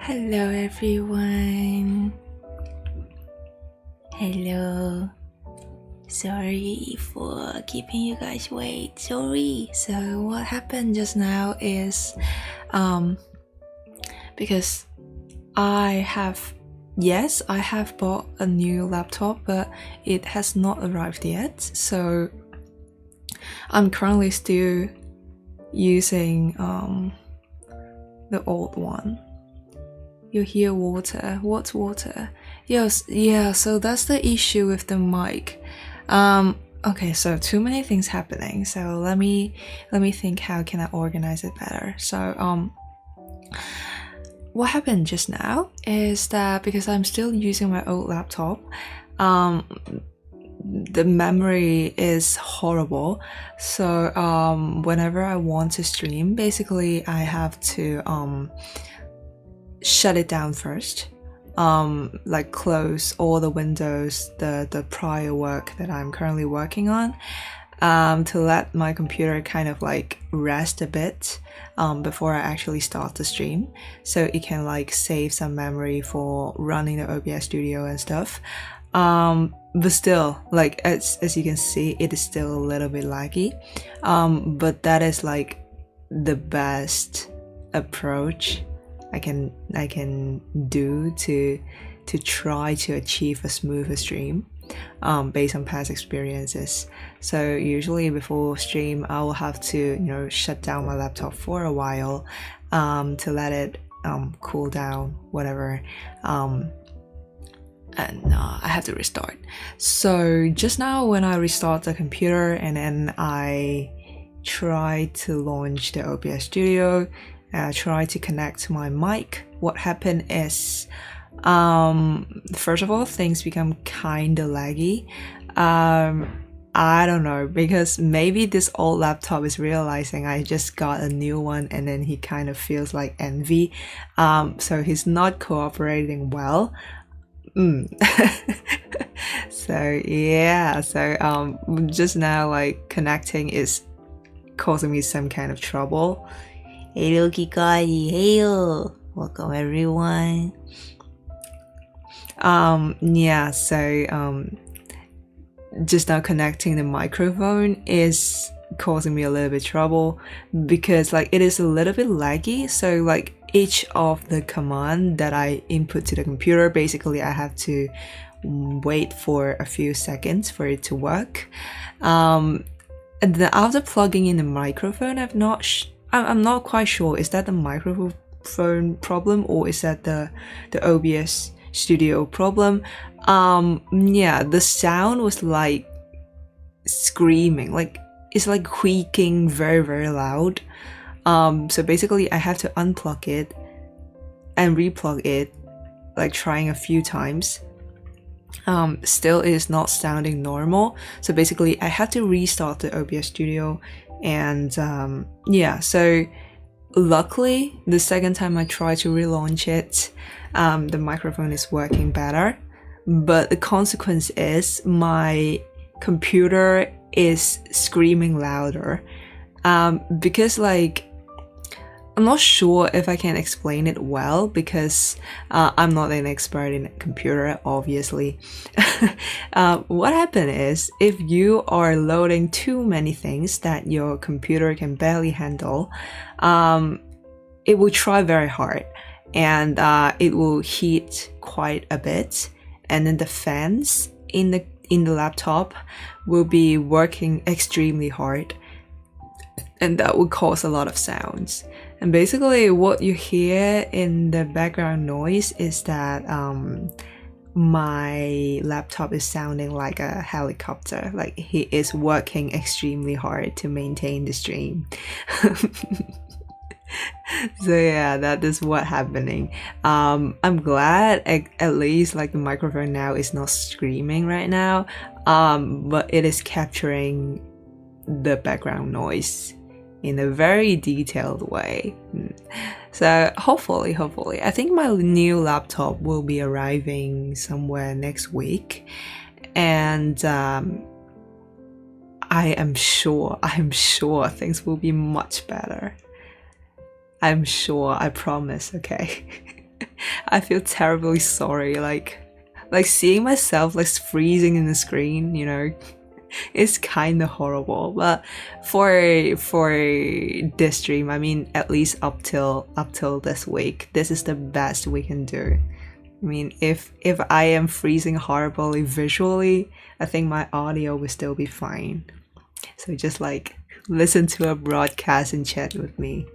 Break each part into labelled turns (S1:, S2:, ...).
S1: Hello everyone. Hello. Sorry for keeping you guys wait. Sorry. So what happened just now is because I have bought a new laptop, but it has not arrived yet. So I'm currently still using the old one. You hear water. What's water? Yes, yeah, so that's the issue with the mic. Okay, so too many things happening. So let me think how can I organize it better. So what happened just now is that because I'm still using my old laptop, the memory is horrible. So whenever I want to stream, basically I have to shut it down first, like close all the windows, the prior work that I'm currently working on, to let my computer kind of like rest a bit before I actually start the stream, so it can like save some memory for running the OBS studio and stuff. But still, like as you can see, it is still a little bit laggy, but that is like the best approach I can do to try to achieve a smoother stream, based on past experiences. So usually before stream, I will have to shut down my laptop for a while, to let it cool down, whatever, and I have to restart. So just now when I restart the computer and then I try to launch the OBS studio, try to connect my mic, what happened is, first of all, things become kinda laggy. I don't know, because maybe this old laptop is realizing I just got a new one and then he kind of feels like envy, so he's not cooperating well. So yeah, so just now like connecting is causing me some kind of trouble. Hello Kikari, hello, welcome everyone. Yeah, so just now connecting the microphone is causing me a little bit trouble because like it is a little bit laggy. So like each of the command that I input to the computer, basically I have to wait for a few seconds for it to work. And then after plugging in the microphone, I'm not quite sure, is that the microphone problem or is that the OBS studio problem? Yeah, the sound was like screaming, like it's like squeaking very, very loud. So basically I have to unplug it and replug it, like trying a few times. Still it is not sounding normal. So basically I had to restart the OBS studio. And yeah, so luckily the second time I tried to relaunch it, the microphone is working better, but the consequence is my computer is screaming louder, because like I'm not sure if I can explain it well because I'm not an expert in computer, obviously. What happened is, if you are loading too many things that your computer can barely handle, it will try very hard and it will heat quite a bit, and then the fans in the laptop will be working extremely hard, and that would cause a lot of sounds. And basically what you hear in the background noise is that my laptop is sounding like a helicopter, like he is working extremely hard to maintain the stream. So yeah, that is what's happening. I'm glad at least like the microphone now is not screaming right now, but it is capturing the background noise in a very detailed way. So hopefully, I think my new laptop will be arriving somewhere next week, and I am sure things will be much better. I'm sure, I promise, okay? I feel terribly sorry. Like seeing myself like freezing in the screen, you know, it's kind of horrible. But for this stream, I mean, at least up till this week, this is the best we can do. I mean, if I am freezing horribly visually, I think my audio will still be fine. So just like listen to a broadcast and chat with me.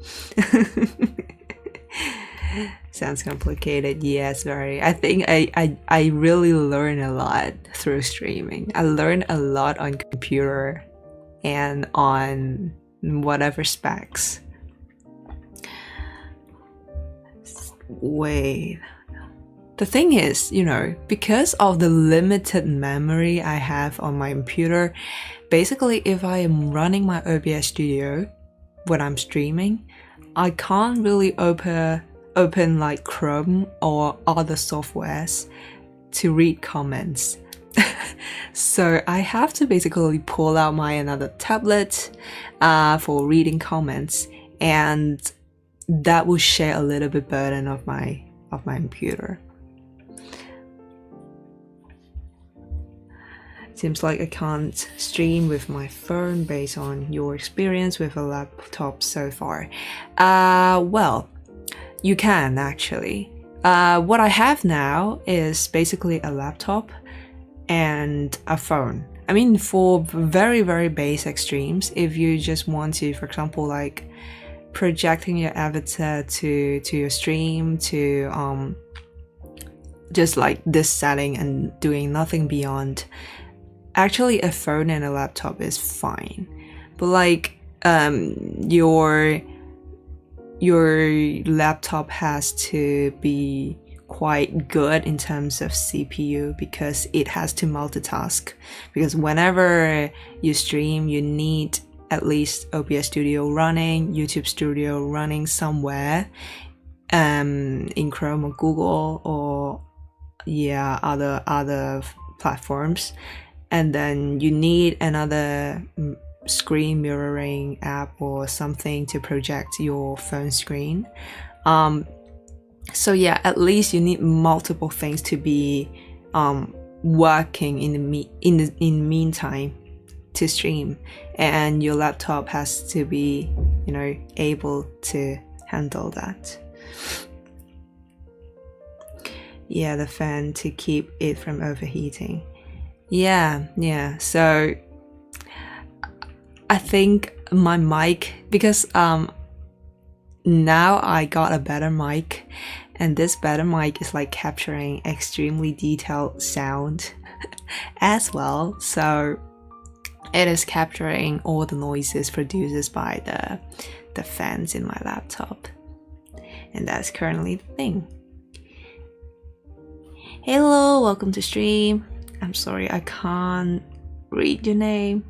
S1: Sounds complicated. Yes, very. I think I really learn a lot through streaming. I learned a lot on computer and on whatever specs. Wait. The thing is, you know, because of the limited memory I have on my computer, basically if I am running my OBS Studio when I'm streaming, I can't really open like Chrome or other softwares to read comments. So I have to basically pull out my another tablet for reading comments, and that will share a little bit burden of my computer. Seems like I can't stream with my phone based on your experience with a laptop so far. Well, you can actually. What I have now is basically a laptop and a phone. I mean, for very, very basic streams, if you just want to, for example, like projecting your avatar to your stream, to just like this setting and doing nothing beyond, actually a phone and a laptop is fine. But like your laptop has to be quite good in terms of CPU, because it has to multitask, because whenever you stream you need at least OBS Studio running, YouTube Studio running somewhere, in Chrome or Google or other platforms, and then you need another screen mirroring app or something to project your phone screen. So yeah, at least you need multiple things to be working in the meantime to stream, and your laptop has to be, you know, able to handle that. Yeah, the fan to keep it from overheating. Yeah. So I think my mic, because now I got a better mic, and this better mic is like capturing extremely detailed sound as well. So it is capturing all the noises produced by the fans in my laptop, and that's currently the thing. Hello, welcome to stream. I'm sorry, I can't read your name.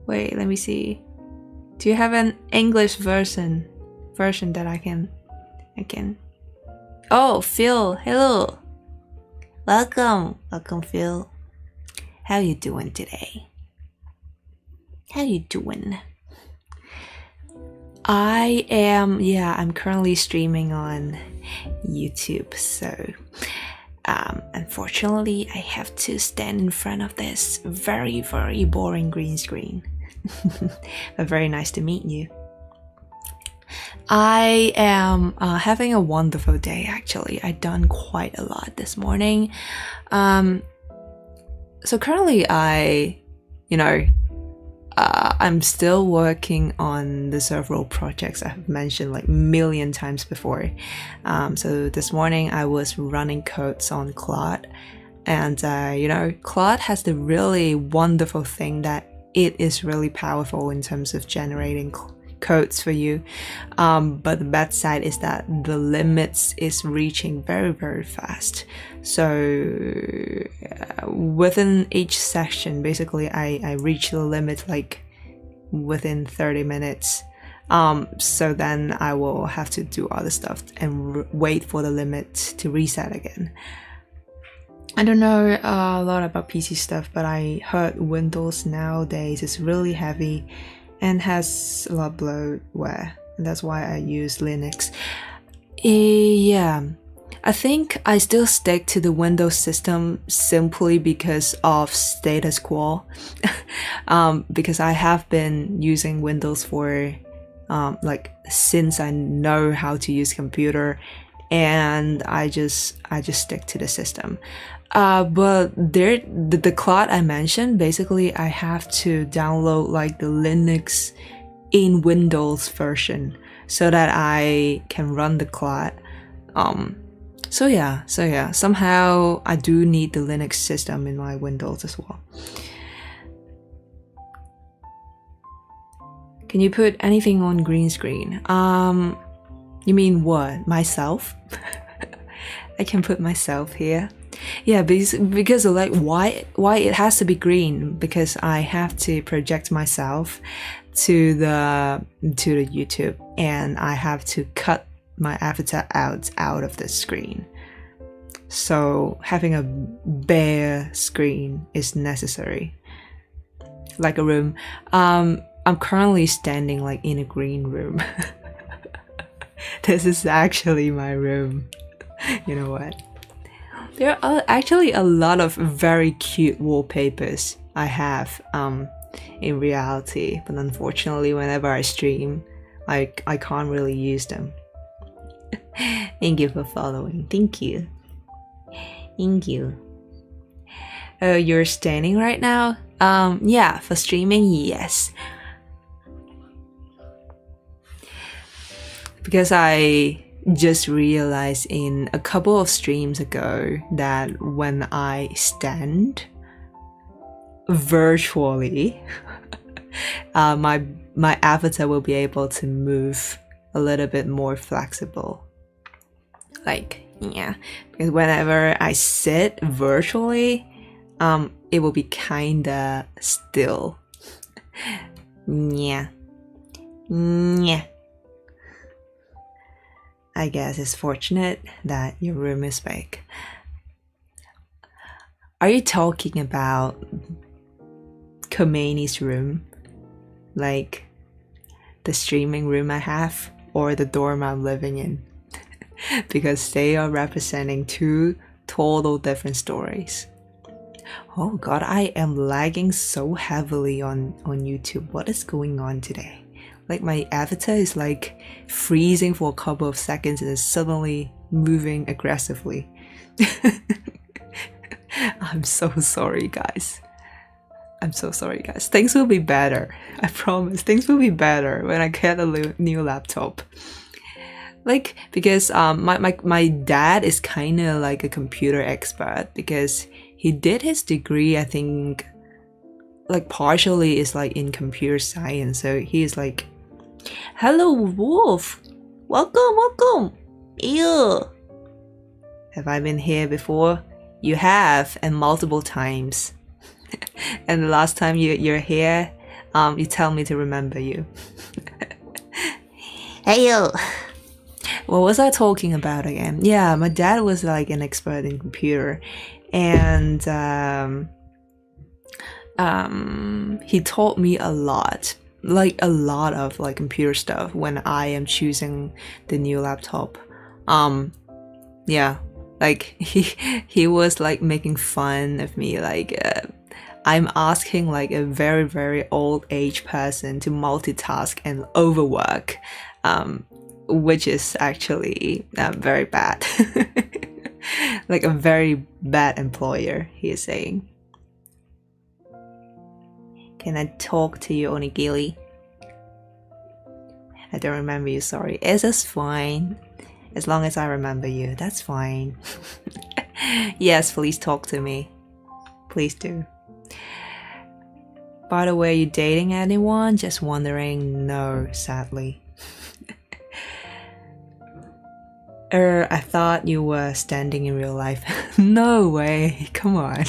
S1: Wait, let me see. Do you have an English version that I can? Oh, Phil, hello. Welcome, Phil. How you doing today? How you doing? I'm currently streaming on YouTube, so unfortunately I have to stand in front of this very, very boring green screen. But very nice to meet you. I am having a wonderful day, actually. I've done quite a lot this morning. So currently I'm still working on the several projects I've mentioned like a million times before. So this morning I was running codes on Claude, and Claude has the really wonderful thing that it is really powerful in terms of generating codes for you, but the bad side is that the limits is reaching very, very fast. So within each section, basically I reach the limit like within 30 minutes. So then I will have to do other stuff and wait for the limit to reset again. I don't know a lot about PC stuff, but I heard Windows nowadays is really heavy and has a lot of bloatware, and that's why I use Linux. Yeah, I think I still stick to the Windows system simply because of status quo. Because I have been using Windows for like since I know how to use computer, and I just stick to the system. But the cloud I mentioned, basically I have to download like the Linux in Windows version so that I can run the cloud. So yeah, somehow I do need the Linux system in my Windows as well. Can you put anything on green screen? You mean what? Myself? I can put myself here. Yeah, because of like why it has to be green, because I have to project myself to the YouTube, and I have to cut my avatar out of the screen. So having a bare screen is necessary. Like a room. I'm currently standing like in a green room. This is actually my room. You know what? There are actually a lot of very cute wallpapers I have in reality, but unfortunately whenever I stream, I can't really use them. Thank you for following. Thank you. Thank you. Oh, you're standing right now? Yeah, for streaming, yes. Because I just realized in a couple of streams ago that when I stand virtually, my avatar will be able to move a little bit more flexible. Like, yeah, because whenever I sit virtually, it will be kinda still. Yeah. Yeah. I guess it's fortunate that your room is big. Are you talking about Komeini's room? Like the streaming room I have, or the dorm I'm living in? Because they are representing two total different stories. Oh god, I am lagging so heavily on YouTube. What is going on today? Like my avatar is like freezing for a couple of seconds and is suddenly moving aggressively. I'm so sorry, guys. I'm so sorry, guys. Things will be better. I promise. Things will be better when I get a new laptop. Like, because my dad is kind of like a computer expert, because he did his degree, I think, like partially is like in computer science. So he is like, hello, Wolf. Welcome. Ew. Have I been here before? You have, and multiple times. And the last time you're here, you tell me to remember you. Hey yo. What was I talking about again? Yeah, my dad was like an expert in computer, and he taught me a lot of like computer stuff when I am choosing the new laptop. Yeah, like he was like making fun of me, like I'm asking like a very, very old age person to multitask and overwork, which is actually very bad. Like a very bad employer, he is saying. Can I talk to you, Onigiri? I don't remember you, sorry. It's just fine. As long as I remember you, that's fine. Yes, please talk to me. Please do. By the way, you dating anyone? Just wondering. No, sadly. I thought you were standing in real life. No way, come on.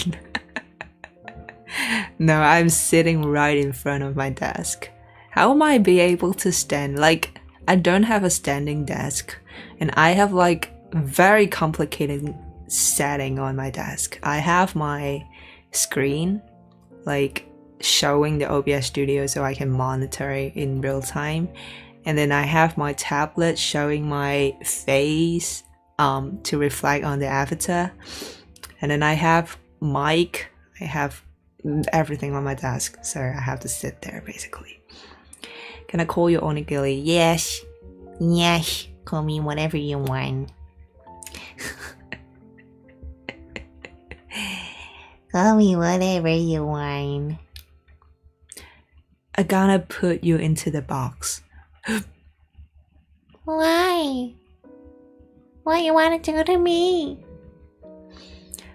S1: No, I'm sitting right in front of my desk. How am I be able to stand? Like, I don't have a standing desk, and I have like very complicated setting on my desk. I have my screen, like showing the OBS Studio so I can monitor it in real time. And then I have my tablet showing my face to reflect on the avatar. And then I have mic, I have everything on my desk, so I have to sit there basically. Can I call you onigiri? Yes. Yes. Call me whatever you want. Call me whatever you want. I'm gonna put you into the box. Why? What you wanna do to me?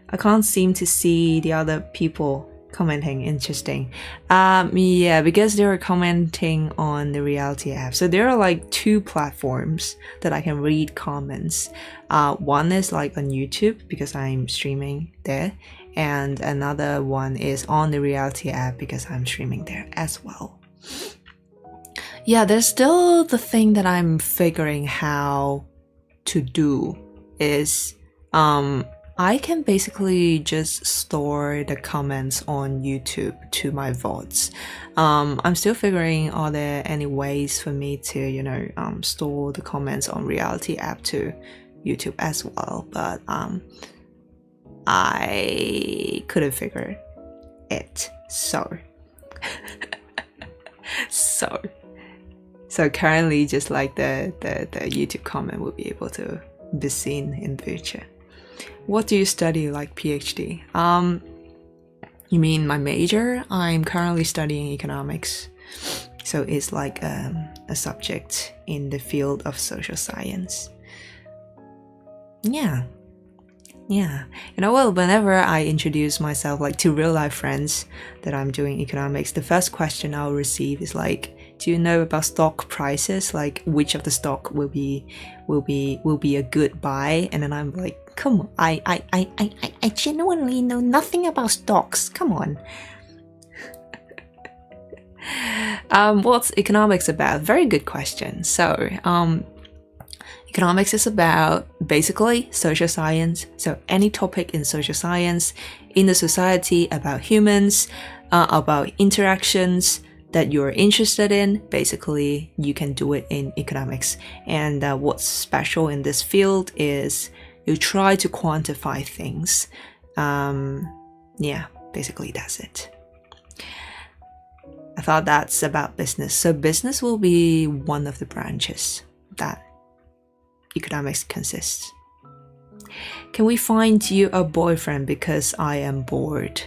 S1: I can't seem to see the other people commenting. Interesting. Yeah, because they were commenting on the reality app. So there are like 2 platforms that I can read comments. One is like on YouTube because I'm streaming there, and another one is on the reality app because I'm streaming there as well. Yeah, there's still the thing that I'm figuring how to do is I can basically just store the comments on YouTube to my VODs. I'm still figuring, are there any ways for me to, store the comments on reality app to YouTube as well, but I couldn't figure it. So currently just like the YouTube comment will be able to be seen in the future. What do you study like PhD? You mean my major? I'm currently studying economics. So it's like a subject in the field of social science. Yeah. Well, whenever I introduce myself like to real life friends that I'm doing economics, the first question I'll receive is like, do you know about stock prices? Like which of the stock will be a good buy? And then I'm like, come on, I genuinely know nothing about stocks. Come on. What's economics about? Very good question. So, economics is about basically social science. So any topic in social science, in the society, about humans, about interactions that you're interested in, basically you can do it in economics. And what's special in this field is you try to quantify things. Yeah, basically that's it. I thought that's about business. So business will be one of the branches that economics consists. Can we find you a boyfriend because I am bored?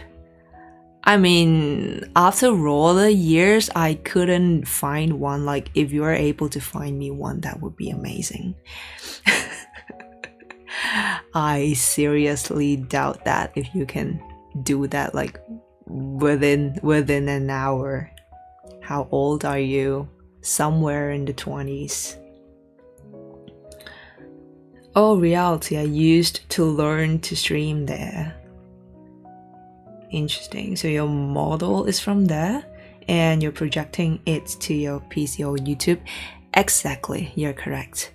S1: I mean, after all the years, I couldn't find one. Like, if you're able to find me one, that would be amazing. I seriously doubt that if you can do that like within an hour. How old are you? Somewhere in the 20s. Oh, reality, I used to learn to stream there. Interesting. So your model is from there and you're projecting it to your PC or YouTube. Exactly, you're correct.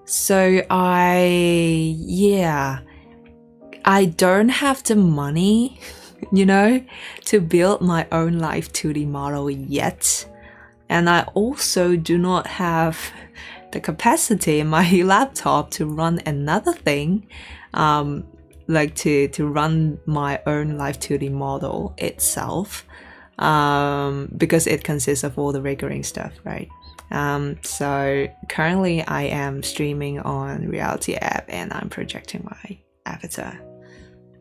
S1: So I don't have the money, to build my own live 2D model yet. And I also do not have the capacity in my laptop to run another thing, like to run my own live 2D model itself, because it consists of all the riggering stuff, right? So currently I am streaming on Reality app and I'm projecting my avatar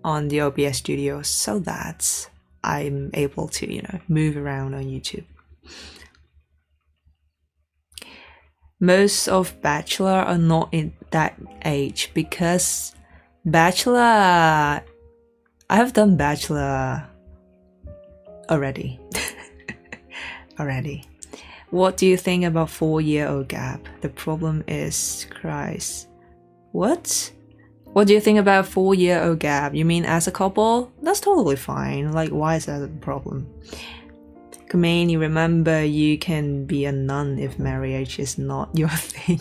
S1: on the OBS studio so that I'm able to, move around on YouTube. Most of Bachelor are not in that age because I have done Bachelor already. What do you think about 4-year-old gap? The problem is Christ. What? What do you think about 4-year-old gap? You mean as a couple? That's totally fine. Like, why is that a problem? Komeini, remember you can be a nun if marriage is not your thing.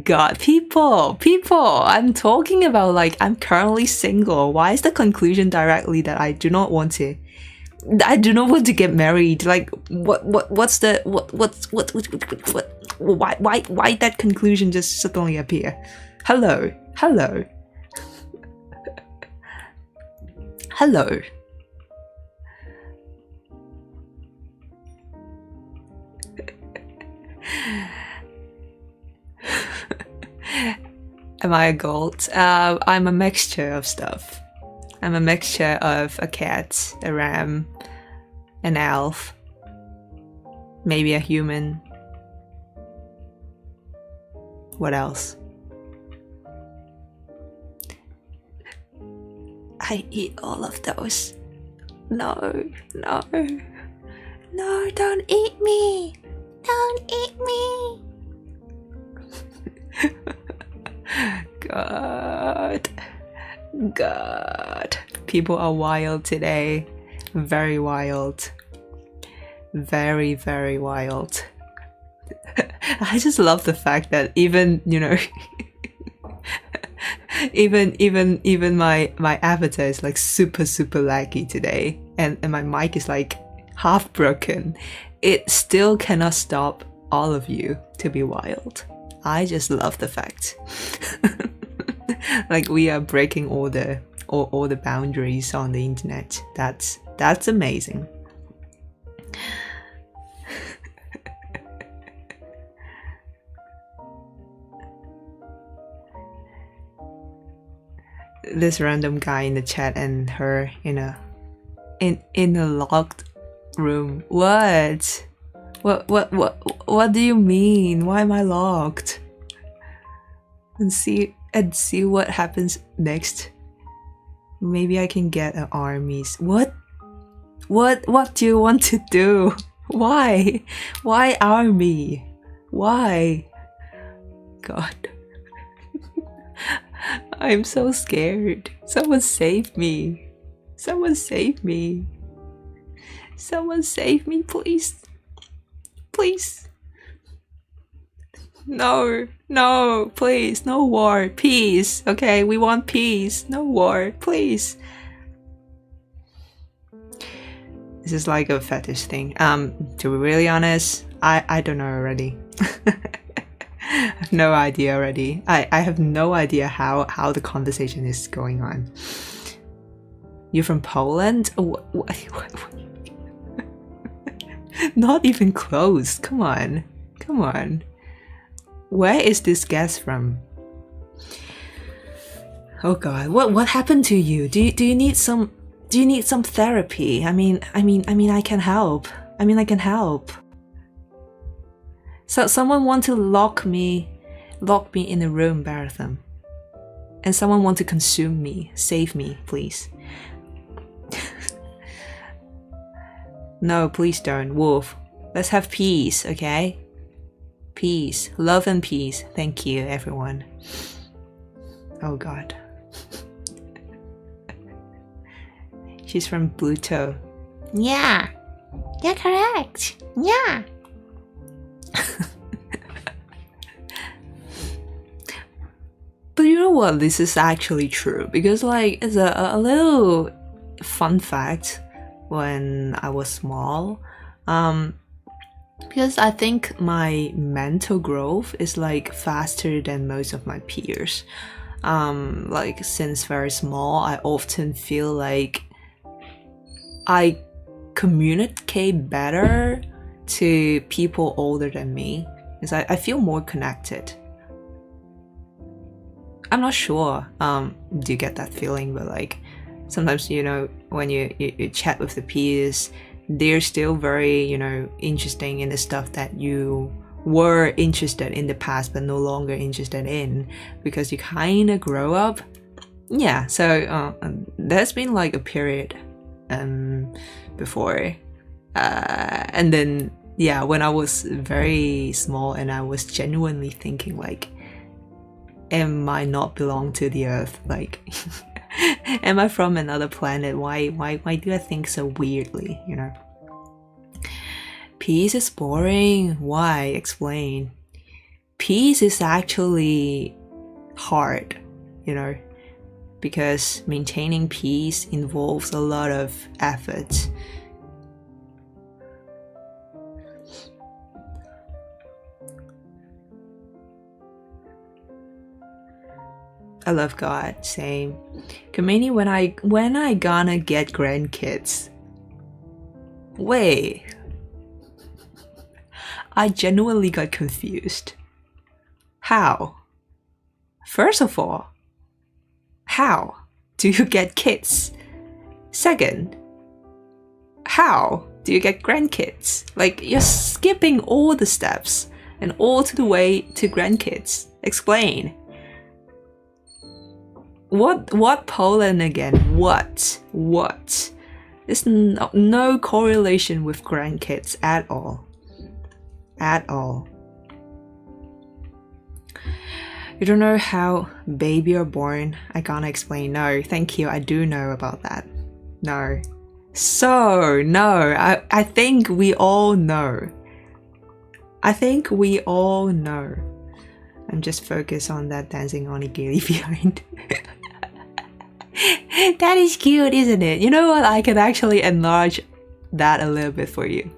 S1: God, people, I'm talking about like I'm currently single. Why is the conclusion directly that I do not want to I do not want to get married. Like, what's the why that conclusion just suddenly appear? Hello. Am I a goat? I'm a mixture of stuff. I'm a mixture of a cat, a ram, an elf, maybe a human. What else? I eat all of those. No, don't eat me! Don't eat me! God. People are wild today. Very wild. Very, very wild. I just love the fact that even, you know, even my avatar is like super laggy today, and my mic is like half broken. It still cannot stop all of you to be wild. I just love the fact. Like, we are breaking all the boundaries on the internet. That's amazing. This random guy in the chat and her in a locked room. What do you mean? Why am I locked? And see what happens next. Maybe I can get an armies. What do you want to do? Why army? Why? God. I'm so scared. Someone save me. Someone save me. Someone save me, please. Please. No, please. No war. Peace. Okay, we want peace. No war. Please. This is like a fetish thing. To be really honest, I don't know already. I have no idea already. I have no idea how the conversation is going on. You're from Poland? What? Not even close. Come on. Where is this guest from? Oh God, what happened to you? Do you need some therapy? I mean I can help. I can help. So someone want to lock me in a room, Baratham. And someone want to consume me. Save me, please. No, please don't, Wolf. Let's have peace, okay? Peace, love and peace. Thank you, everyone. Oh God. She's from Pluto. Yeah, you're correct. Yeah. But you know what? This is actually true, because like it's a little fun fact. When I was small, because I think my mental growth is like faster than most of my peers. Like since very small, I often feel like I communicate better to people older than me, because I feel more connected. I'm not sure, do you get that feeling? But like sometimes, you know, when you chat with the peers, they're still very, you know, interesting in the stuff that you were interested in the past but no longer interested in, because you kind of grow up. Yeah, so there's been like a period before, and then yeah, when I was very small and I was genuinely thinking like, am I not belong to the earth? Like am I from another planet? Why do I think so weirdly, you know? Peace is boring. Why? Explain. Peace is actually hard, you know, because maintaining peace involves a lot of effort. I love God. Same. Komeini, when I gonna get grandkids? Wait. I genuinely got confused. How? First of all, how do you get kids? Second, how do you get grandkids? Like, you're skipping all the steps and all to the way to grandkids. Explain. What Poland again? What? There's no correlation with grandkids at all. At all. You don't know how baby are born? I can't explain. No, thank you. I do know about that. No. So, no. I think we all know. I'm just focused on that dancing onigiri behind. That is cute, isn't it? You know what? I can actually enlarge that a little bit for you.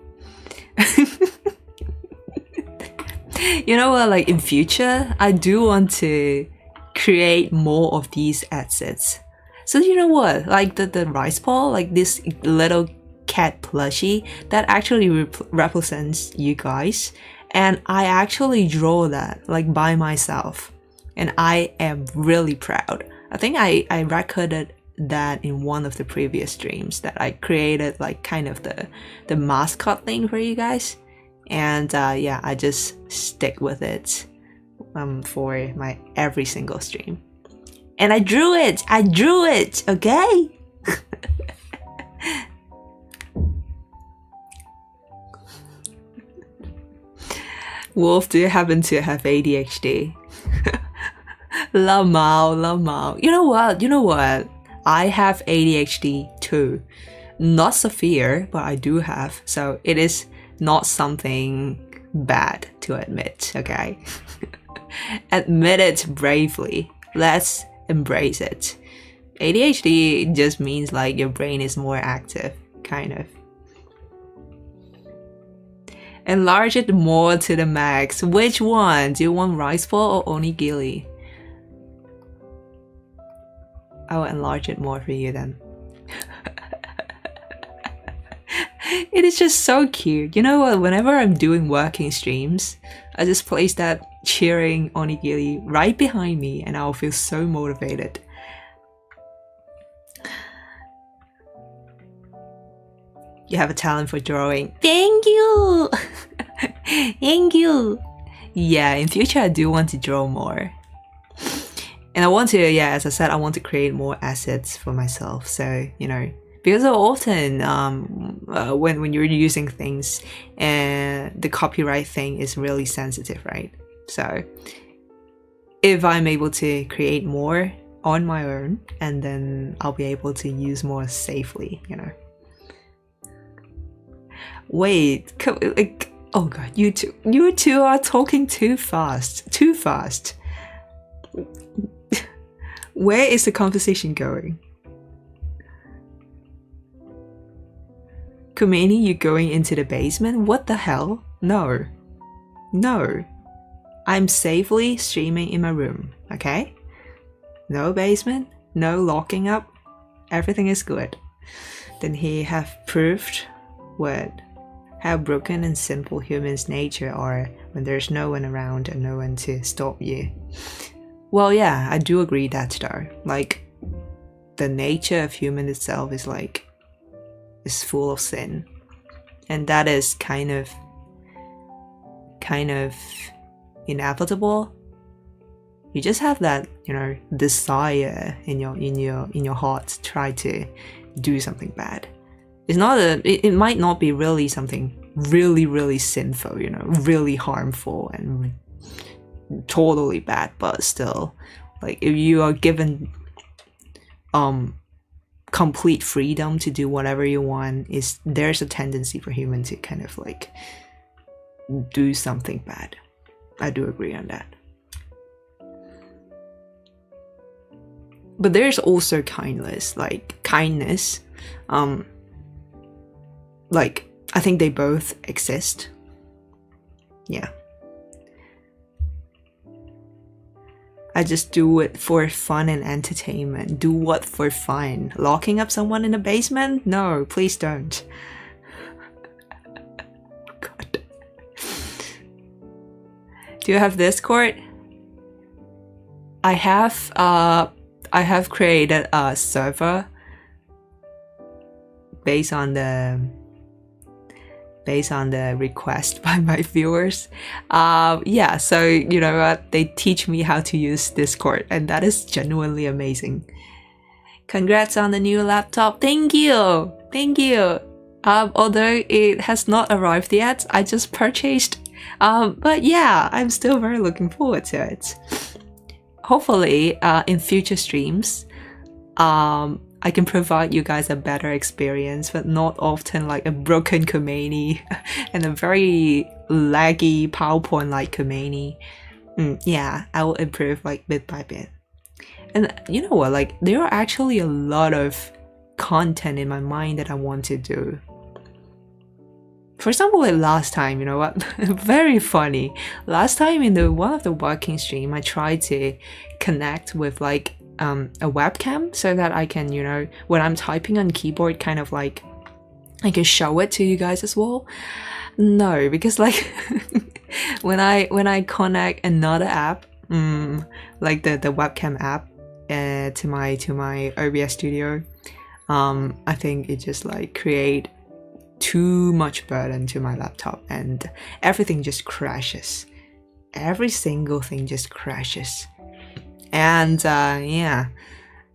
S1: You know what? Like in future, I do want to create more of these assets. So you know what? Like the Ricepaw, like this little cat plushie that actually represents you guys. And I actually draw that like by myself. And I am really proud. I think I recorded that in one of the previous streams that I created like kind of the mascot thing for you guys. And yeah, I just stick with it for my every single stream. And I drew it, okay? Wolf, do you happen to have ADHD? Lamau. You know what? I have ADHD too. Not severe, but I do have. So it is not something bad to admit, okay? Admit it bravely. Let's embrace it. ADHD just means like your brain is more active, kind of. Enlarge it more to the max. Which one? Do you want Ricepaw or onigiri? I will enlarge it more for you then. It is just so cute. You know what? Whenever I'm doing working streams, I just place that cheering onigiri right behind me and I'll feel so motivated. You have a talent for drawing. Thank you! Thank you! Yeah, in future I do want to draw more. And I want to, yeah, as I said, I want to create more assets for myself. So, you know, because so often when you're using things, the copyright thing is really sensitive, right? So if I'm able to create more on my own, and then I'll be able to use more safely, you know. Wait, like, oh god, you two are talking too fast. Where is the conversation going? Komeini, you going into the basement? What the hell? No. I'm safely streaming in my room, okay? No basement, no locking up. Everything is good. Then he have proved how broken and simple humans' nature are when there's no one around and no one to stop you. Well, yeah, I do agree that though. Like, the nature of human itself is like, is full of sin. And that is kind of inevitable. You just have that, you know, desire in your heart to try to do something bad. It's not it might not be really something really sinful, you know, really harmful and totally bad, but still, like, if you are given complete freedom to do whatever you want, there's a tendency for human to kind of like do something bad. I do agree on that. But there's also kindness. Like I think they both exist. Yeah. I just do it for fun and entertainment. Do what for fun? Locking up someone in the basement? No, please don't. God. Do you have Discord? I have created a server based on the request by my viewers. Yeah, so you know what? They teach me how to use Discord, and that is genuinely amazing. Congrats on the new laptop. Thank you. Thank you. Although it has not arrived yet, I just purchased. But yeah, I'm still very looking forward to it. Hopefully, in future streams, I can provide you guys a better experience, but not often like a broken Komeini and a very laggy PowerPoint like Komeini. Yeah, I will improve like bit by bit. And you know what, like there are actually a lot of content in my mind that I want to do. For example, like last time, you know what, very funny. Last time in one of the working stream, I tried to connect with like a webcam so that I can, you know, when I'm typing on keyboard, kind of like I can show it to you guys as well. No, because like when I connect another app, like the webcam app, to my OBS studio, I think it just like create too much burden to my laptop, and everything just crashes. Every single thing just crashes. And yeah,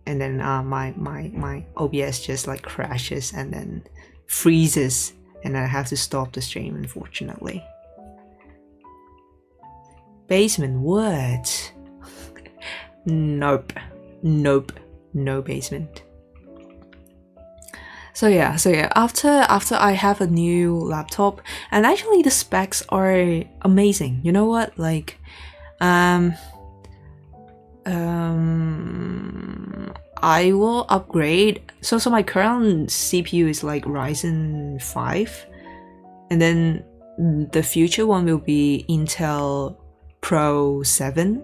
S1: and then my OBS just like crashes and then freezes, and I have to stop the stream, unfortunately. Basement, what? Nope, no basement. So yeah, after I have a new laptop, and actually the specs are amazing. You know what? Like, I will upgrade. So my current CPU is like Ryzen 5, and then the future one will be Intel Pro 7.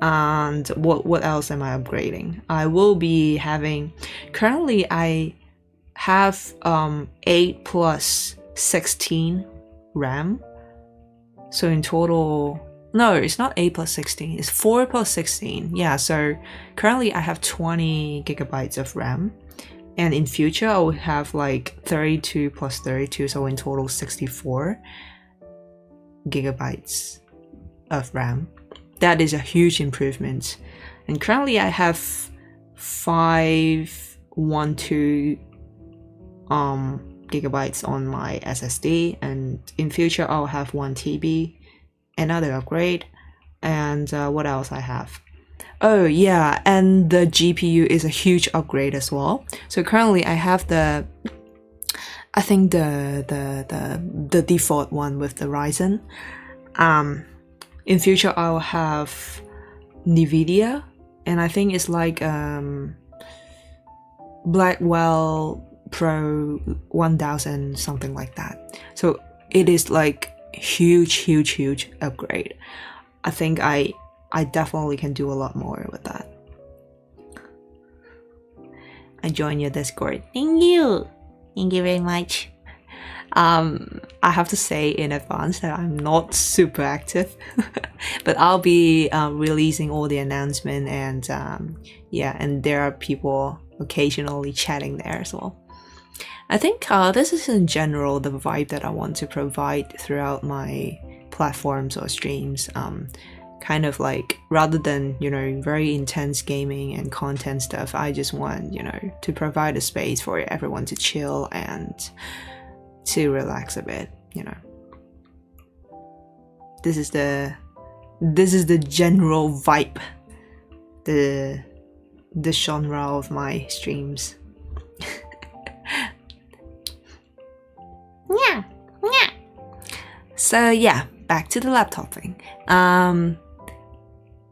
S1: And what else am I upgrading? I will be having, currently I have 8 plus 16 RAM. So in total, no, it's not 8 plus 16, it's 4 plus 16. Yeah, so currently I have 20 gigabytes of RAM. And in future I will have like 32 plus 32, so in total 64 gigabytes of RAM. That is a huge improvement. And currently I have 512 gigabytes on my SSD, and in future I'll have 1 TB, another upgrade. And what else I have? Oh yeah, and the GPU is a huge upgrade as well. So currently I have I think the default one with the Ryzen. In future I'll have NVIDIA, and I think it's like Blackwell Pro 1000, something like that. So it is like huge upgrade. I think I definitely can do a lot more with that. I joined your Discord. Thank you very much. I have to say in advance that I'm not super active, but I'll be releasing all the announcement, and yeah, and there are people occasionally chatting there as well. I think this is in general the vibe that I want to provide throughout my platforms or streams. Kind of like, rather than, you know, very intense gaming and content stuff, I just want, you know, to provide a space for everyone to chill and to relax a bit, you know. This is the general vibe, the genre of my streams. Yeah. So yeah, back to the laptop thing.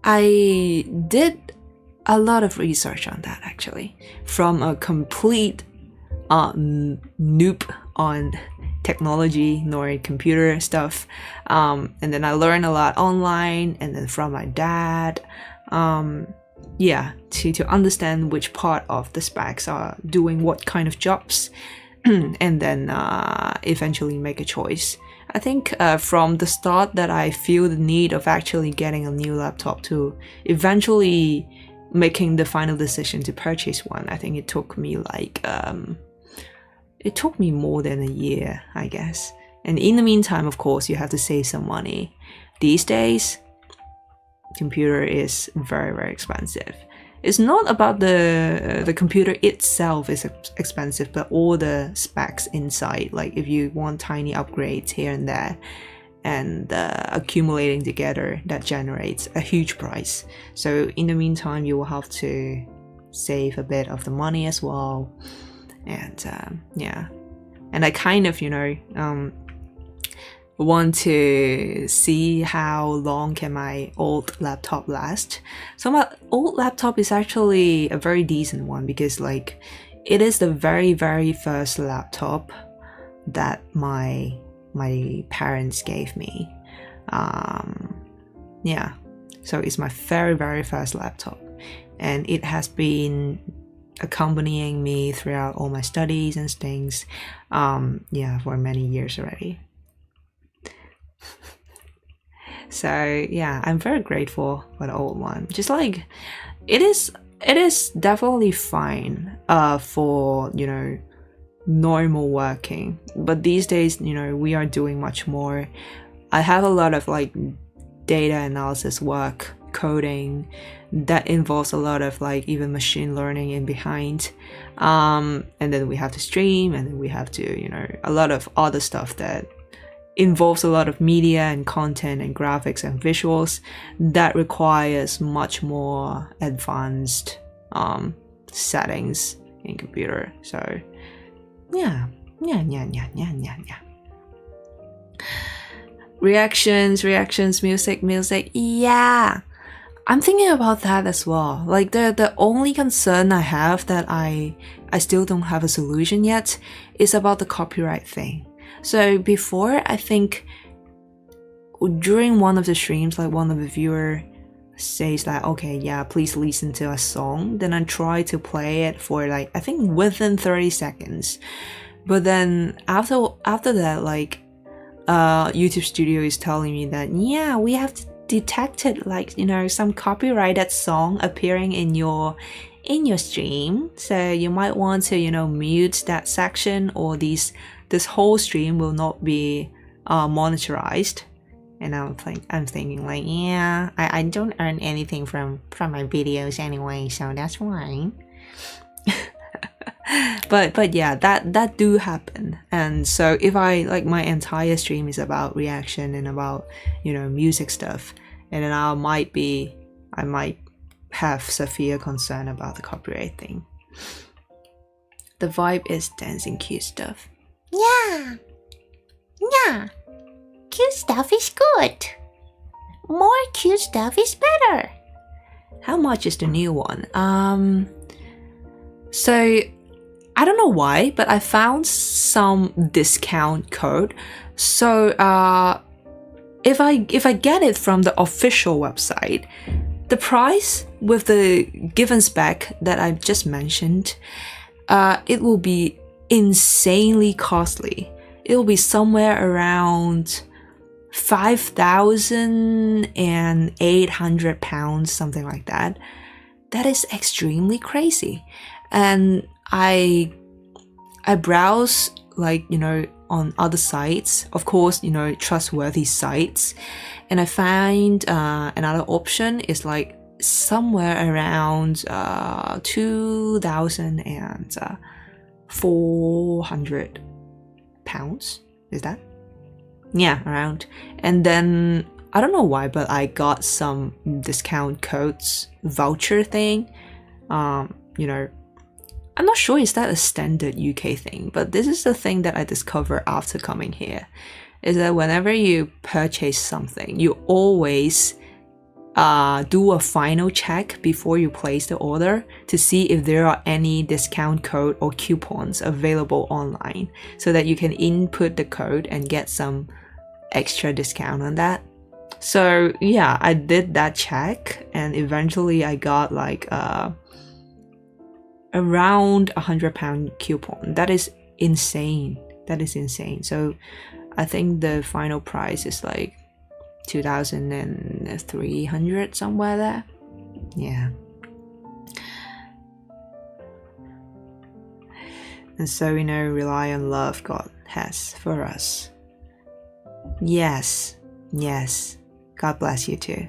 S1: I did a lot of research on that, actually, from a complete noob on technology nor computer stuff, and then I learned a lot online, and then from my dad, yeah, to understand which part of the specs are doing what kind of jobs, and then eventually make a choice. I think from the start that I feel the need of actually getting a new laptop to eventually making the final decision to purchase one, I think it took me more than a year, I guess. And in the meantime, of course, you have to save some money. These days, computer is very, very expensive. It's not about the computer itself is expensive, but all the specs inside. Like if you want tiny upgrades here and there, and accumulating together, that generates a huge price. So in the meantime, you will have to save a bit of the money as well. And yeah, and I kind of, want to see how long can my old laptop last. So my old laptop is actually a very decent one, because like it is the very, very first laptop that my parents gave me. Yeah, so it's my very, very first laptop, and it has been accompanying me throughout all my studies and things, yeah, for many years already. So yeah, I'm very grateful for the old one. Just like it is definitely fine for normal working, but these days we are doing much more. I have a lot of like data analysis work, coding that involves a lot of like even machine learning in behind, and then we have to stream, and then we have to a lot of other stuff that involves a lot of media and content and graphics and visuals that requires much more advanced settings in computer. So yeah. Reactions, music. Yeah, I'm thinking about that as well. Like the only concern I have that I still don't have a solution yet is about the copyright thing. So before, I think during one of the streams, like one of the viewer says that, okay, yeah, please listen to a song. Then I try to play it for like, I think within 30 seconds. But then after that, like YouTube Studio is telling me that, yeah, we have detected like, some copyrighted song appearing in your stream. So you might want to, mute that section, or this whole stream will not be monetized. And I'm thinking like, yeah, I don't earn anything from my videos anyway, so that's fine. but yeah, that do happen. And so if I like my entire stream is about reaction and about music stuff, and then I might have severe concern about the copyright thing. The vibe is dancing cute stuff.
S2: Yeah, cute stuff is good. More cute stuff is better.
S1: How much is the new one? So I don't know why, but I found some discount code. So if I get it from the official website, the price with the given spec that I just mentioned, it will be insanely costly. It will be somewhere around £5,800, something like that. That is extremely crazy. And I browse like on other sites, of course trustworthy sites, and I find another option is like somewhere around £2,400. Is that? Yeah, around. And then I don't know why, but I got some discount codes voucher thing. I'm not sure is that a standard UK thing, but this is the thing that I discovered after coming here, is that whenever you purchase something, you always do a final check before you place the order to see if there are any discount code or coupons available online, so that you can input the code and get some extra discount on that. So yeah, I did that check, and eventually I got like around £100 coupon. That is insane. That is insane. So I think the final price is like 2,300 somewhere there. Yeah. And so, rely on love God has for us. Yes, yes. God bless you too.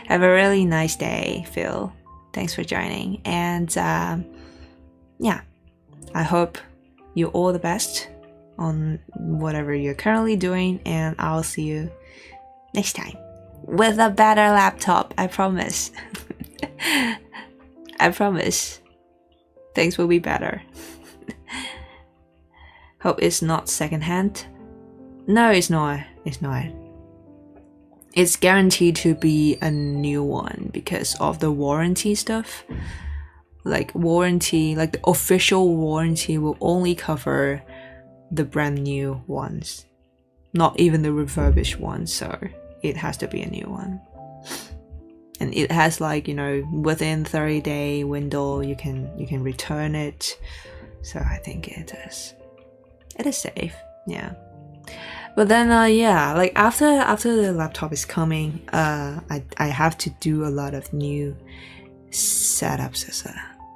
S1: Have a really nice day, Phil. Thanks for joining. And yeah, I hope you all the best on whatever you're currently doing. And I'll see you next time with a better laptop. I promise. I promise. Things will be better. Hope it's not secondhand. No, it's not. It's not. It's guaranteed to be a new one because of the warranty stuff. Like warranty, like the official warranty will only cover the brand new ones, not even the refurbished ones. So it has to be a new one. And it has like, within 30-day window, you can return it. So I think it is safe. Yeah. But then yeah, like after the laptop is coming, I have to do a lot of new setups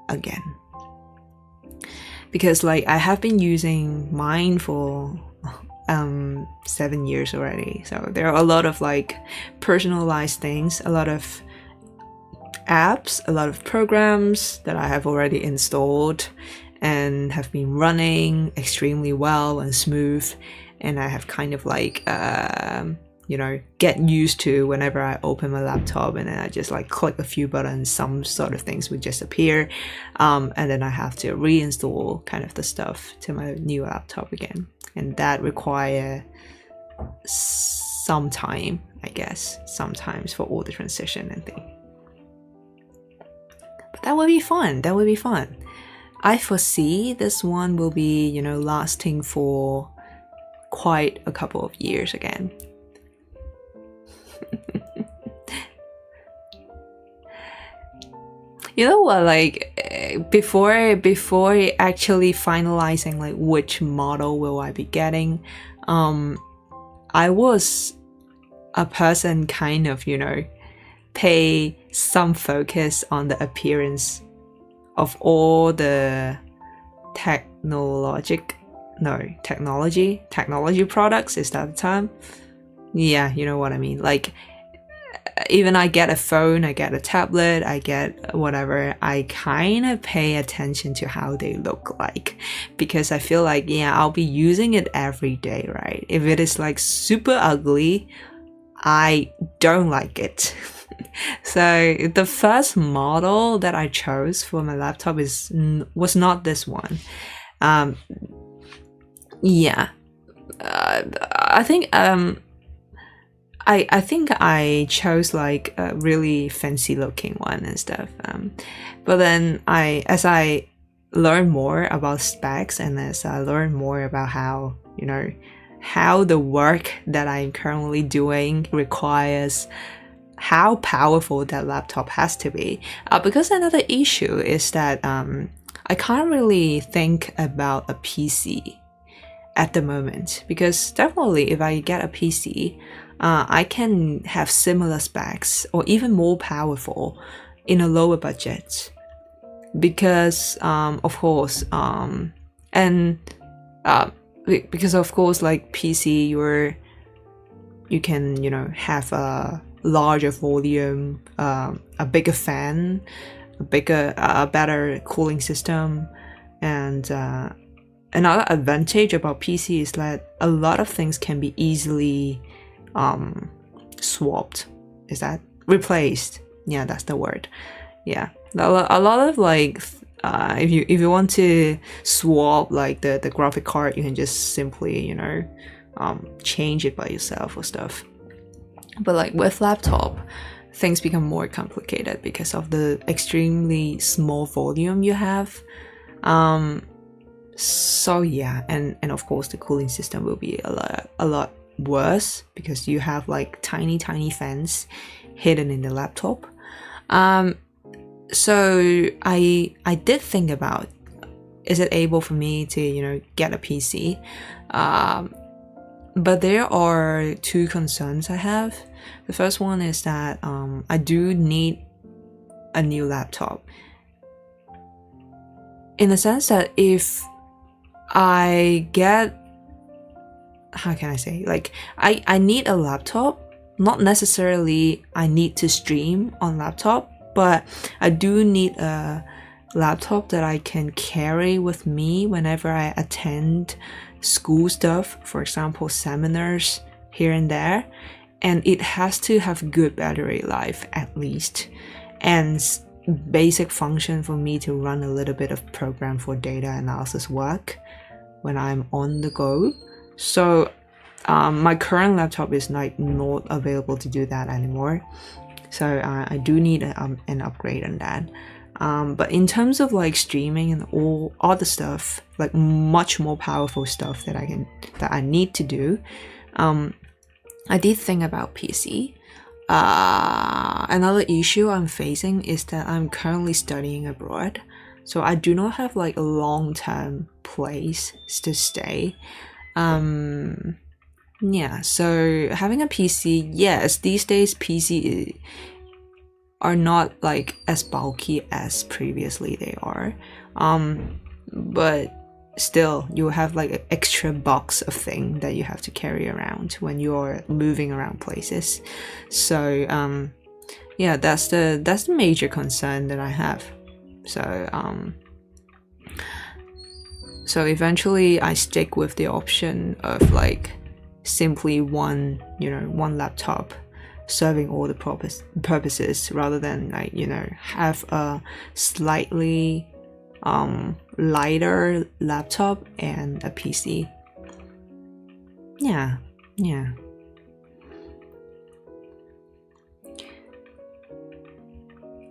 S1: again. Because like I have been using mine for 7 years already. So there are a lot of like personalized things, a lot of apps, a lot of programs that I have already installed and have been running extremely well and smooth, and I have kind of like get used to whenever I open my laptop and then I just like click a few buttons, some sort of things would just appear, and then I have to reinstall kind of the stuff to my new laptop again, and that require some time, I guess, sometimes for all the transition and thing. But that would be fun. That would be fun. I foresee this one will be, lasting for quite a couple of years again. You know what, like before actually finalizing like which model will I be getting, I was a person kind of, pay some focus on the appearance of all the technology products. Is that the term? Yeah, you know what I mean. Like even I get a phone, I get a tablet, I get whatever, I kind of pay attention to how they look like, because I feel like, yeah, I'll be using it every day, right? If it is like super ugly, I don't like it. So the first model that I chose for my laptop was not this one. Yeah, I think I think I chose like a really fancy looking one and stuff. But then as I learn more about specs and as I learn more about how the work that I'm currently doing requires, how powerful that laptop has to be. Because another issue is that I can't really think about a PC at the moment, because definitely if I get a PC, I can have similar specs or even more powerful in a lower budget, because of course because of course like PC you can have a larger volume, a bigger fan, a better cooling system, and another advantage about PC is that a lot of things can be easily swapped. Is that replaced? Yeah, that's the word. Yeah, a lot of like if you want to swap like the graphic card, you can just simply change it by yourself or stuff. But like with laptop, things become more complicated because of the extremely small volume you have. So yeah, and of course the cooling system will be a lot worse because you have like tiny fans hidden in the laptop. So I did think about, is it able for me to get a PC? But there are two concerns I have. The first one is that I do need a new laptop, in the sense that if I get, how can I say, like I need a laptop, not necessarily I need to stream on laptop, but I do need a laptop that I can carry with me whenever I attend school stuff, for example seminars here and there, and it has to have good battery life at least, and basic function for me to run a little bit of program for data analysis work when I'm on the go. So my current laptop is like not available to do that anymore, so I do need an upgrade on that. But in terms of like streaming and all other stuff, like much more powerful stuff that I need to do, I did think about PC. Another issue I'm facing is that I'm currently studying abroad, so I do not have like a long-term place to stay. Yeah, so having a PC, yes, these days PC are not like as bulky as previously they are, but still you have like an extra box of thing that you have to carry around when you're moving around places. So yeah, that's the major concern that I have. So eventually I stick with the option of like simply one laptop serving all the purposes, rather than like have a slightly lighter laptop and a PC. Yeah.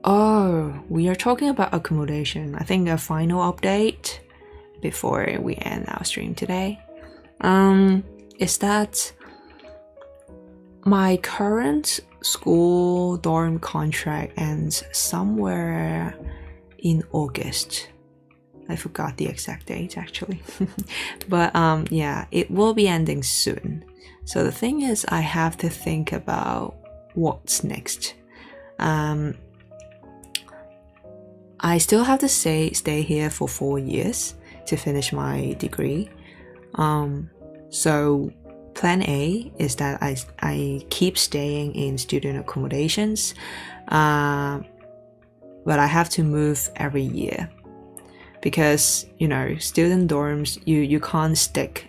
S1: Oh, we are talking about accommodation. I think a final update before we end our stream today is that my current school dorm contract ends somewhere in August. I forgot the exact date actually. But yeah, it will be ending soon. So the thing is, I have to think about what's next. I still have to stay here for 4 years to finish my degree. So plan A is that I keep staying in student accommodations, but I have to move every year, because student dorms, you can't stick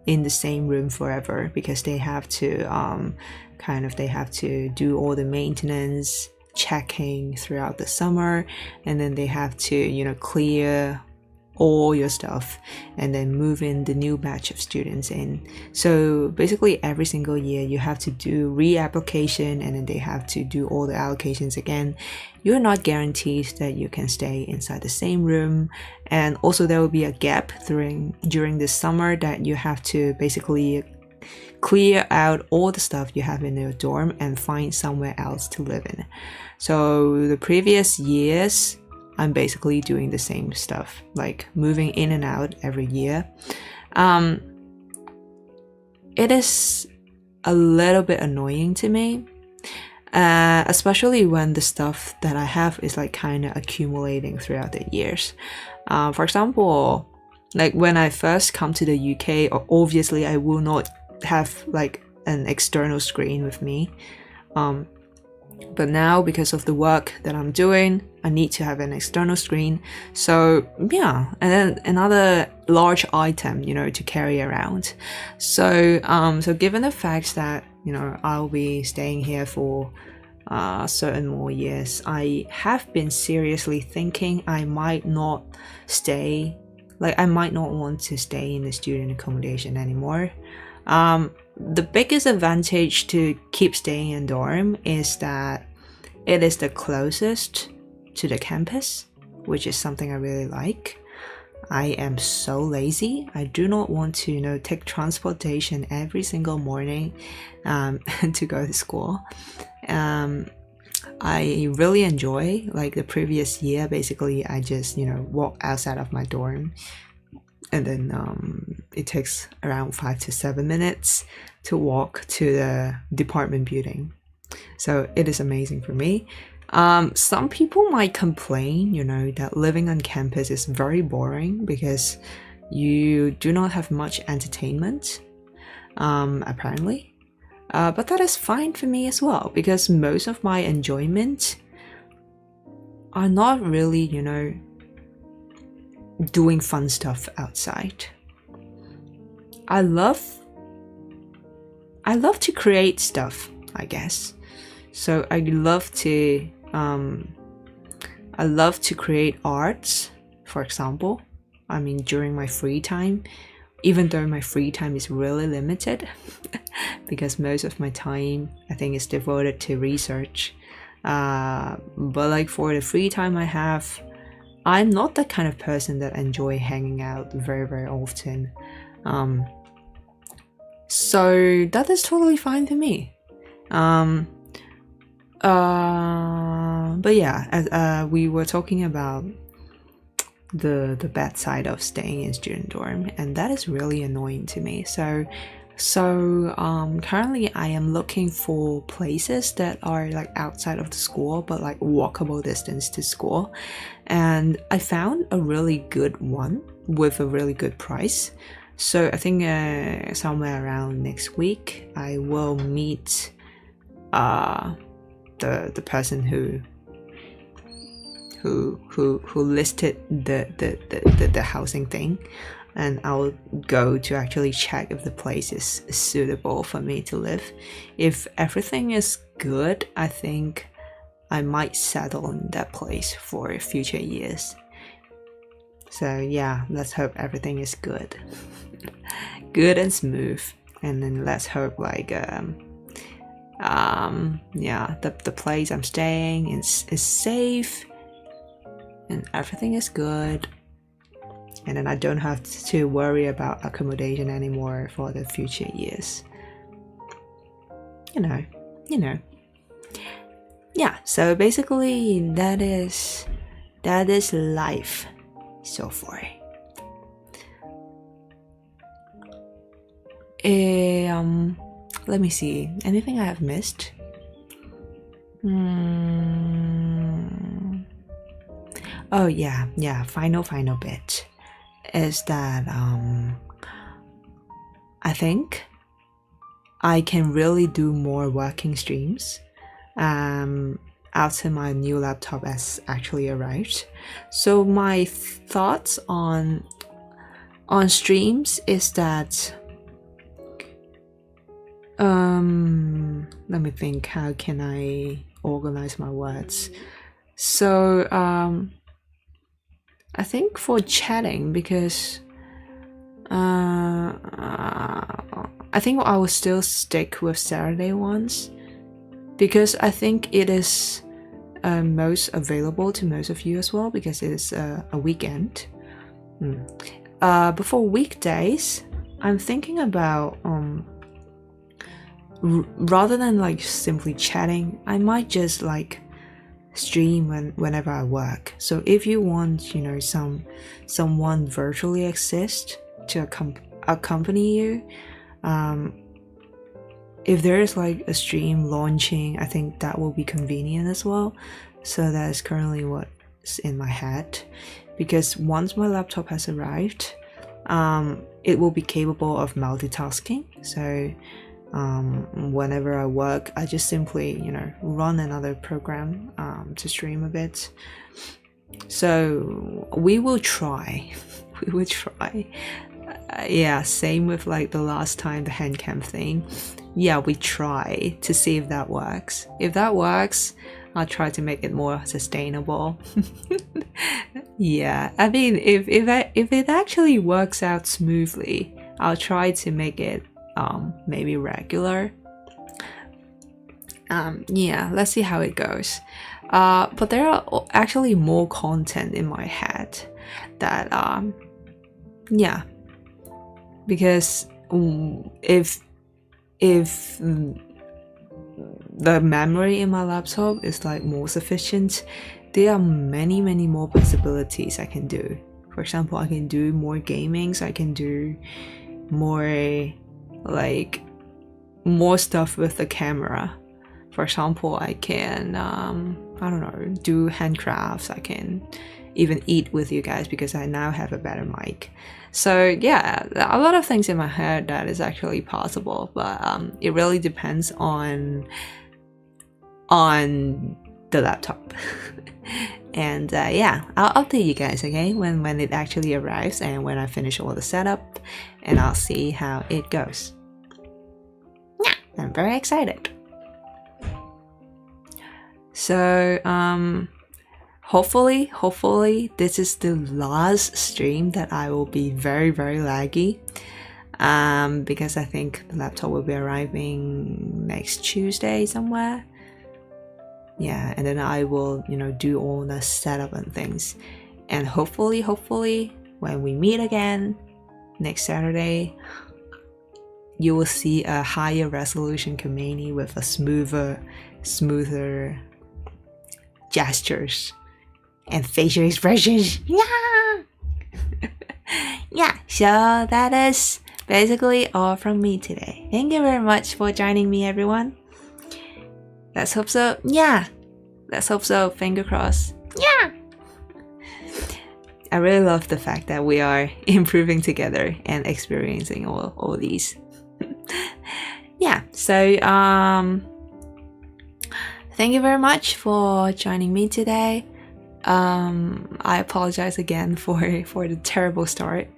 S1: in the same room forever, because they have to they have to do all the maintenance checking throughout the summer, and then they have to clear all your stuff and then move in the new batch of students in. So basically every single year you have to do reapplication, and then they have to do all the allocations again. You're not guaranteed that you can stay inside the same room, and also there will be a gap during the summer that you have to basically clear out all the stuff you have in your dorm and find somewhere else to live in. So the previous years I'm basically doing the same stuff, like moving in and out every year. It is a little bit annoying to me, especially when the stuff that I have is like kind of accumulating throughout the years. For example, like when I first come to the UK, obviously I will not have like an external screen with me. But now, because of the work that I'm doing, I need to have an external screen. So yeah, and then another large item, to carry around. So given the fact that I'll be staying here for certain more years, I have been seriously thinking I might not want to stay in the student accommodation anymore. The biggest advantage to keep staying in dorm is that it is the closest to the campus, which is something I really like. I am so lazy. I do not want to, take transportation every single morning to go to school. I really enjoy, like the previous year, basically I just, walk outside of my dorm, and then it takes around 5 to 7 minutes to walk to the department building. So it is amazing for me. Some people might complain, that living on campus is very boring because you do not have much entertainment, apparently. But that is fine for me as well, because most of my enjoyment are not really, doing fun stuff outside. I love to create stuff, I guess. So I love to create arts, for example. I mean, during my free time, even though my free time is really limited, because most of my time I think is devoted to research. But like for the free time I have, I'm not that kind of person that enjoy hanging out very, very often. So that is totally fine for me. But yeah, as we were talking about the bad side of staying in student dorm, and that is really annoying to me. So currently I am looking for places that are like outside of the school but like walkable distance to school, and I found a really good one with a really good price. So I think somewhere around next week I will meet the person who listed the housing thing, and I'll go to actually check if the place is suitable for me to live. If everything is good, I think I might settle in that place for future years. So yeah, let's hope everything is good. Good and smooth. And then let's hope like the place I'm staying is safe and everything is good, and then I don't have to worry about accommodation anymore for the future years. Yeah, so basically that is life so far. Let me see, anything I have missed? Oh yeah, final bit is that I think I can really do more working streams after my new laptop has actually arrived. So my thoughts on streams is that let me think, how can I organize my words? So I think for chatting, because I think I will still stick with Saturday ones, because I think it is most available to most of you as well, because it is a weekend. But for weekdays, I'm thinking about rather than like simply chatting, I might just like stream whenever I work. So if you want, someone virtually exist to accompany you, if there is like a stream launching, I think that will be convenient as well. So that is currently what's in my head, because once my laptop has arrived, it will be capable of multitasking. So whenever I work, I just simply run another program to stream a bit. So we will try. Yeah, same with like the last time, the hand cam thing. Yeah, we try to see if that works. If that works, I'll try to make it more sustainable. Yeah, I mean, if it actually works out smoothly, I'll try to make it maybe regular. Yeah, let's see how it goes. But there are actually more content in my head that yeah, because if the memory in my laptop is like more sufficient, there are many more possibilities I can do. For example, I can do more gamings, I can do more like more stuff with the camera. For example, I can I don't know, do handcrafts, I can even eat with you guys because I now have a better mic. So yeah, a lot of things in my head that is actually possible, but it really depends on the laptop. And yeah, I'll update you guys, okay, when it actually arrives and when I finish all the setup, and I'll see how it goes.
S2: Yeah.
S1: I'm very excited. So hopefully this is the last stream that I will be very laggy, because I think the laptop will be arriving next Tuesday somewhere. Yeah, and then I will, you know, do all the setup and things, and hopefully when we meet again next Saturday, you will see a higher resolution Komeini with a smoother gestures and facial expressions.
S2: Yeah.
S1: Yeah, so that is basically all from me today. Thank you very much for joining me, everyone. Let's hope so. Yeah, let's hope so. Finger crossed.
S2: Yeah.
S1: I really love the fact that we are improving together and experiencing all these. Yeah, so thank you very much for joining me today. I apologize again for the terrible start.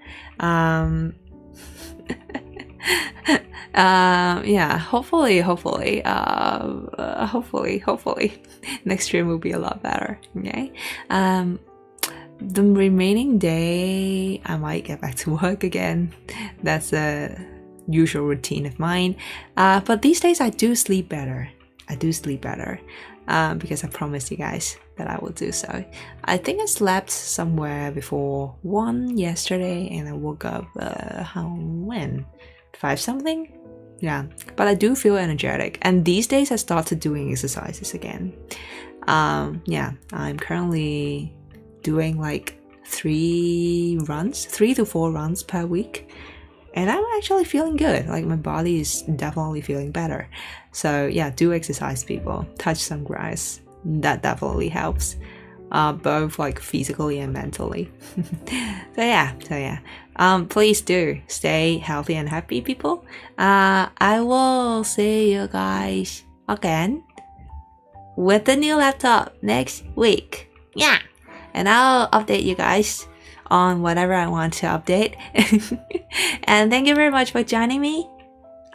S1: Yeah, hopefully next stream will be a lot better. Okay. The remaining day I might get back to work again. That's a usual routine of mine. But these days I do sleep better. Because I promised you guys that I will do so. I think I slept somewhere before 1 yesterday, and I woke up when 5 something. Yeah, but I do feel energetic, and these days I started doing exercises again. Yeah, I'm currently doing like 3 to 4 runs per week, and I'm actually feeling good. Like my body is definitely feeling better. So yeah, do exercise, people. Touch some grass. That definitely helps, both like physically and mentally. So yeah. Please do stay healthy and happy, people. I will see you guys again with the new laptop next week.
S2: Yeah.
S1: And I'll update you guys on whatever I want to update. And thank you very much for joining me.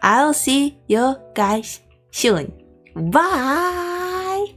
S1: I'll see you guys soon. Bye!